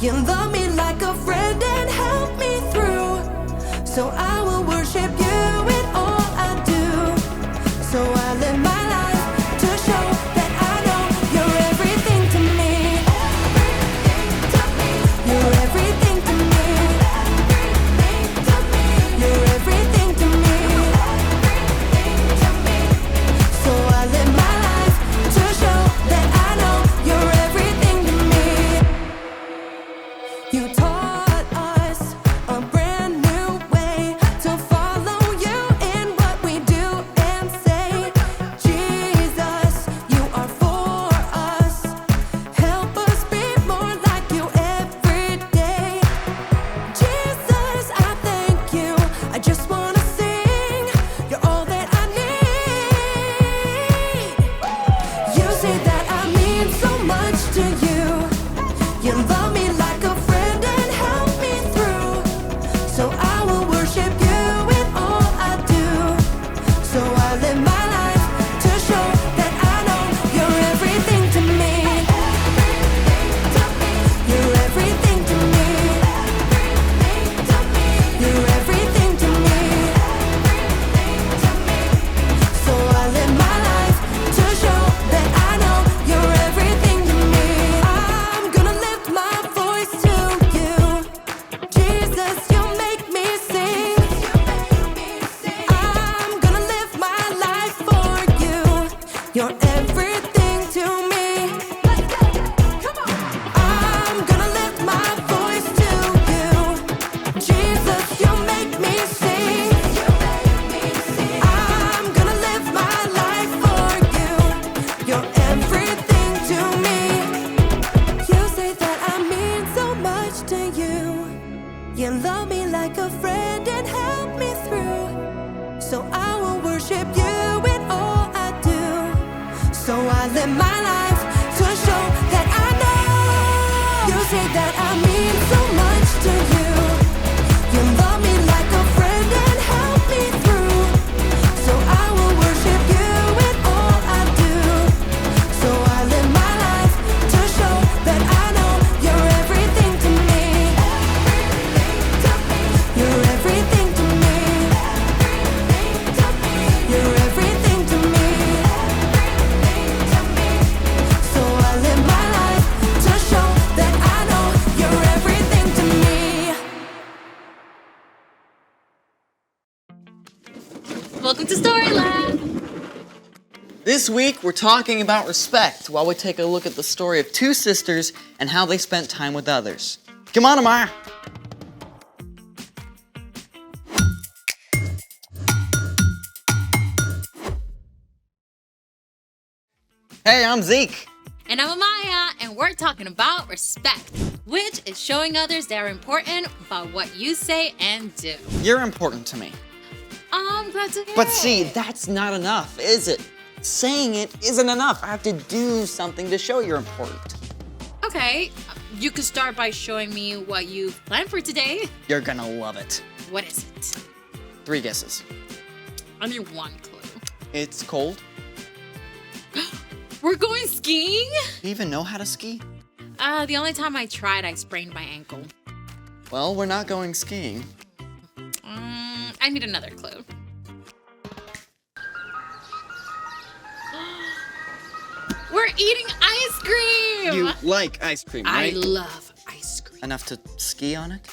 You love me like a friend and help me through. So I will worship you in all I do. So I live my life to show that I know you're everything to me. You're everything to me. You're everything to me. So I live my life to show that I know you're everything to me. You taught us a brand new way to follow you in what we do and say. Jesus, you are for us. Help us be more like you every day. Jesus, I thank you. I just want to sing. You're all that I need. You say that I mean so much to you. You love me like a friend and help me through. So I will worship you in all I do. So I live my life to show that I know you're everything to me. You're everything to me. You're everything to me. So I live my life to show that I know you're everything to me. I'm gonna lift my voice to you. Jesus, you make me sing. I'm gonna live my life for you. You're everything to me. I'm gonna lift my voice to you. Jesus, you make me sing. I'm gonna live my life for you. You're everything to me. You say that I mean so much to you. You love me like a friend and help me through. So I will worship you in all I do. So I live my life to show that I know. You say that I mean so much to you. You love me like a friend and help me through. So I will worship you in all I do. So I live my life to show that I know you're everything to me. You're everything to me. You're everything to me. So I live my life to show that I know you're everything to me. Welcome to Storyland! This week, we're talking about respect while we take a look at the story of two sisters and how they spent time with others. Come on, Amaya. Hey, I'm Zeke. And I'm Amaya, and we're talking about respect, which is showing others they're important by what you say and do. You're important to me. I'm glad to hear But it. see, that's not enough, is it? Saying it isn't enough. I have to do something to show you're important. Okay, you could start by showing me what you planned for today. You're gonna love it. What is it? 3 guesses. I need one clue. It's cold. We're going skiing? Do you even know how to ski? The only time I tried, I sprained my ankle. Well, we're not going skiing. I need another clue. We're eating ice cream. You like ice cream, I right? love ice cream. Enough to ski on it?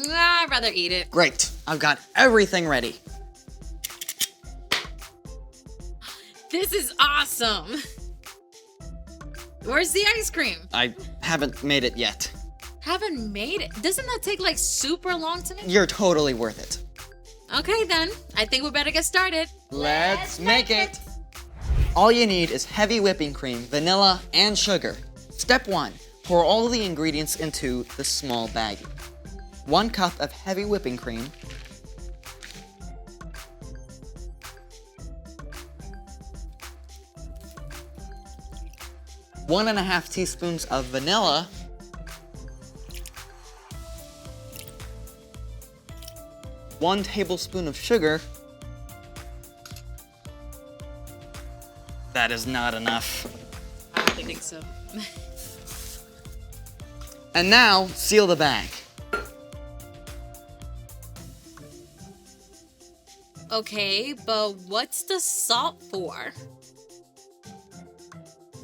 I'd rather eat it. Great. I've got everything ready. This is awesome. Where's the ice cream? I haven't made it yet. Haven't made it. Doesn't that take like super long to make? You're totally worth it. Okay then, I think we better get started. Let's make it! All you need is heavy whipping cream, vanilla, and sugar. Step 1. Pour all the ingredients into the small baggie. 1 cup of heavy whipping cream. 1.5 teaspoons of vanilla. 1 tablespoon of sugar. That is not enough. I don't think so. And now, seal the bag. Okay, but what's the salt for?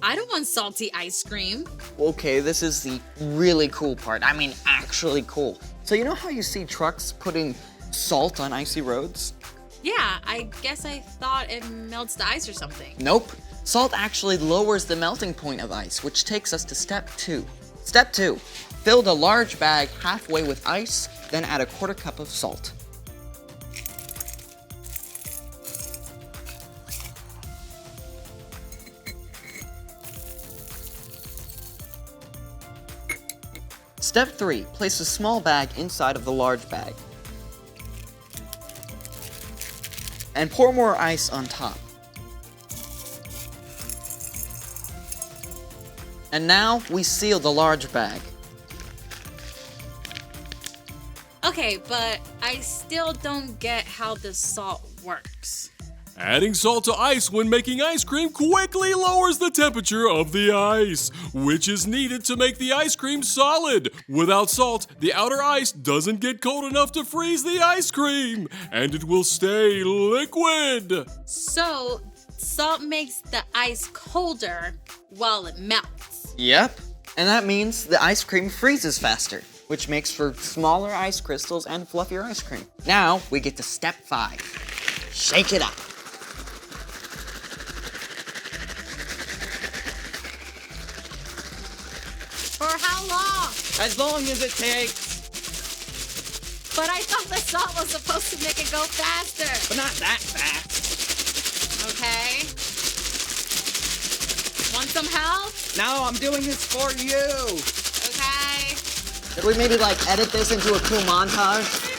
I don't want salty ice cream. Okay, this is the really cool part. I mean, actually cool. So you know how you see trucks putting salt on icy roads? Yeah, I guess I thought it melts the ice or something. Nope. Salt actually lowers the melting point of ice, which takes us to step 2. Step 2. Fill the large bag halfway with ice, then add 1/4 cup of salt. Step 3. Place a small bag inside of the large bag. And pour more ice on top. And now we seal the large bag. Okay, but I still don't get how the salt works. Adding salt to ice when making ice cream quickly lowers the temperature of the ice, which is needed to make the ice cream solid. Without salt, the outer ice doesn't get cold enough to freeze the ice cream, and it will stay liquid. So, salt makes the ice colder while it melts. Yep. And that means the ice cream freezes faster, which makes for smaller ice crystals and fluffier ice cream. Now we get to step 5. Shake it up. For how long? As long as it takes. But I thought the salt was supposed to make it go faster. But not that fast. Okay. Want some help? No, I'm doing this for you. Okay. Could we maybe edit this into a cool montage?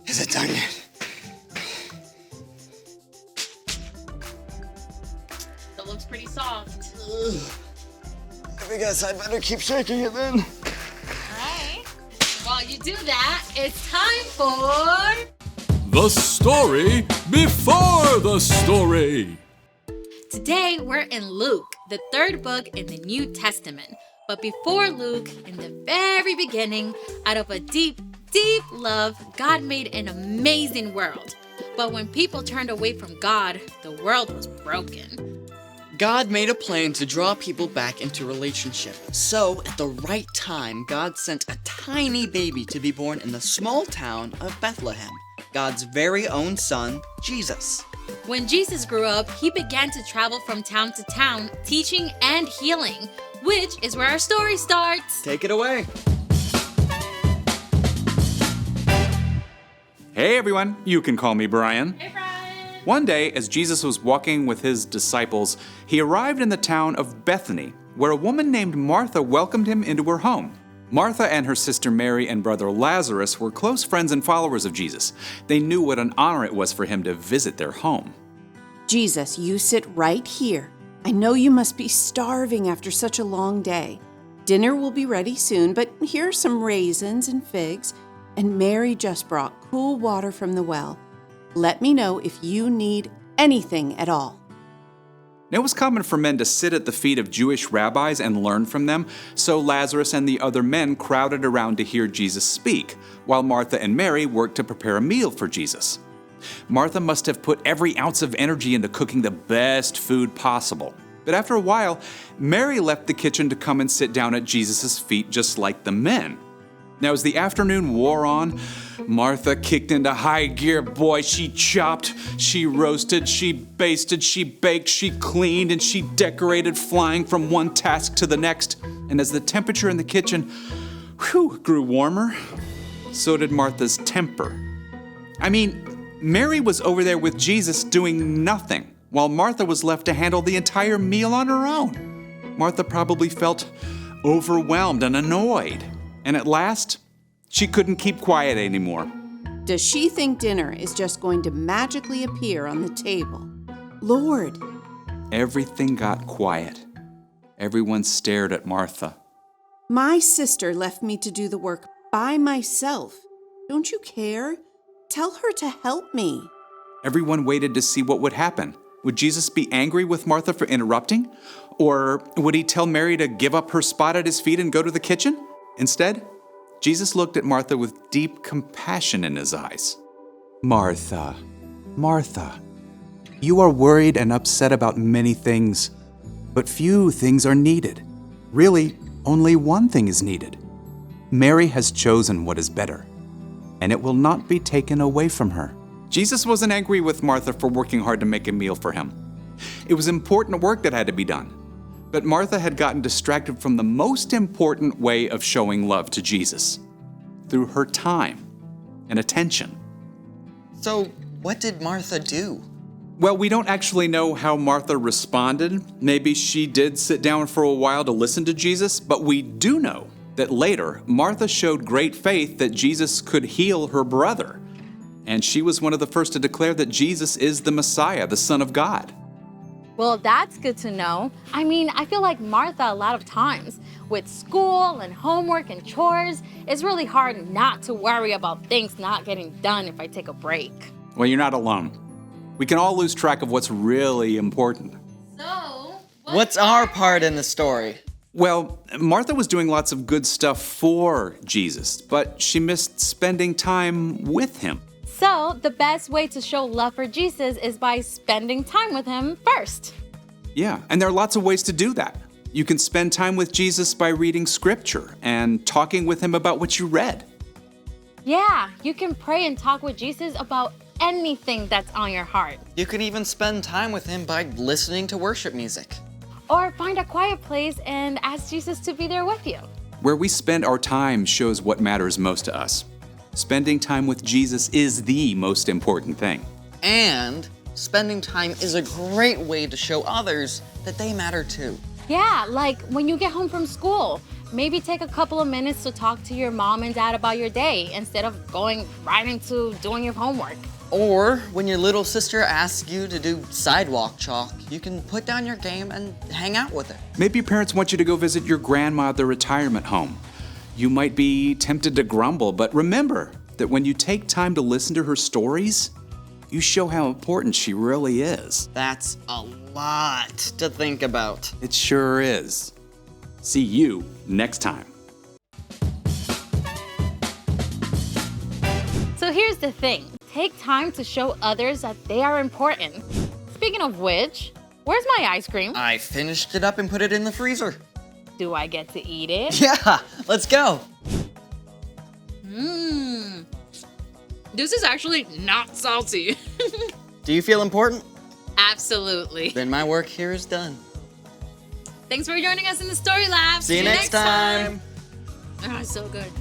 Is it done yet? That looks pretty soft. I guess I better keep shaking it then. Alright. While you do that, it's time for... The story before the story. Today, we're in Luke, the 3rd book in the New Testament. But before Luke, in the very beginning, out of a deep love, God made an amazing world. But when people turned away from God, the world was broken. God made a plan to draw people back into relationship. So, at the right time, God sent a tiny baby to be born in the small town of Bethlehem. God's very own son, Jesus. When Jesus grew up, he began to travel from town to town, teaching and healing, which is where our story starts. Take it away. Hey everyone, you can call me Brian. Hey, Brian. One day, as Jesus was walking with his disciples, he arrived in the town of Bethany, where a woman named Martha welcomed him into her home. Martha and her sister Mary and brother Lazarus were close friends and followers of Jesus. They knew what an honor it was for him to visit their home. Jesus, you sit right here. I know you must be starving after such a long day. Dinner will be ready soon, but here are some raisins and figs, and Mary just brought cool water from the well. Let me know if you need anything at all. It was common for men to sit at the feet of Jewish rabbis and learn from them, so Lazarus and the other men crowded around to hear Jesus speak, while Martha and Mary worked to prepare a meal for Jesus. Martha must have put every ounce of energy into cooking the best food possible. But after a while, Mary left the kitchen to come and sit down at Jesus' feet just like the men. Now, as the afternoon wore on, Martha kicked into high gear. Boy, she chopped, she roasted, she basted, she baked, she cleaned, and she decorated, flying from one task to the next. And as the temperature in the kitchen grew warmer, so did Martha's temper. I mean, Mary was over there with Jesus doing nothing, while Martha was left to handle the entire meal on her own. Martha probably felt overwhelmed and annoyed. And at last, she couldn't keep quiet anymore. Does she think dinner is just going to magically appear on the table? Lord! Everything got quiet. Everyone stared at Martha. My sister left me to do the work by myself. Don't you care? Tell her to help me. Everyone waited to see what would happen. Would Jesus be angry with Martha for interrupting? Or would he tell Mary to give up her spot at his feet and go to the kitchen? Instead, Jesus looked at Martha with deep compassion in his eyes. Martha, Martha, you are worried and upset about many things, but few things are needed. Really, only one thing is needed. Mary has chosen what is better, and it will not be taken away from her. Jesus wasn't angry with Martha for working hard to make a meal for him. It was important work that had to be done. But Martha had gotten distracted from the most important way of showing love to Jesus, through her time and attention. So, what did Martha do? Well, we don't actually know how Martha responded. Maybe she did sit down for a while to listen to Jesus, but we do know that later, Martha showed great faith that Jesus could heal her brother. And she was one of the first to declare that Jesus is the Messiah, the Son of God. Well, that's good to know. I mean, I feel like Martha a lot of times, with school and homework and chores, it's really hard not to worry about things not getting done if I take a break. Well, you're not alone. We can all lose track of what's really important. So, What's our part in the story? Well, Martha was doing lots of good stuff for Jesus, but she missed spending time with him. So, the best way to show love for Jesus is by spending time with him first. Yeah, and there are lots of ways to do that. You can spend time with Jesus by reading scripture and talking with him about what you read. Yeah, you can pray and talk with Jesus about anything that's on your heart. You could even spend time with him by listening to worship music. Or find a quiet place and ask Jesus to be there with you. Where we spend our time shows what matters most to us. Spending time with Jesus is the most important thing. And spending time is a great way to show others that they matter too. Yeah, like when you get home from school, maybe take a couple of minutes to talk to your mom and dad about your day instead of going right into doing your homework. Or when your little sister asks you to do sidewalk chalk, you can put down your game and hang out with her. Maybe your parents want you to go visit your grandma at the retirement home. You might be tempted to grumble, but remember that when you take time to listen to her stories, you show how important she really is. That's a lot to think about. It sure is. See you next time. So here's the thing. Take time to show others that they are important. Speaking of which, where's my ice cream? I finished it up and put it in the freezer. Do I get to eat it? Yeah, let's go. This is actually not salty. Do you feel important? Absolutely. Then my work here is done. Thanks for joining us in the Story Lab. See you next time. Oh, so good.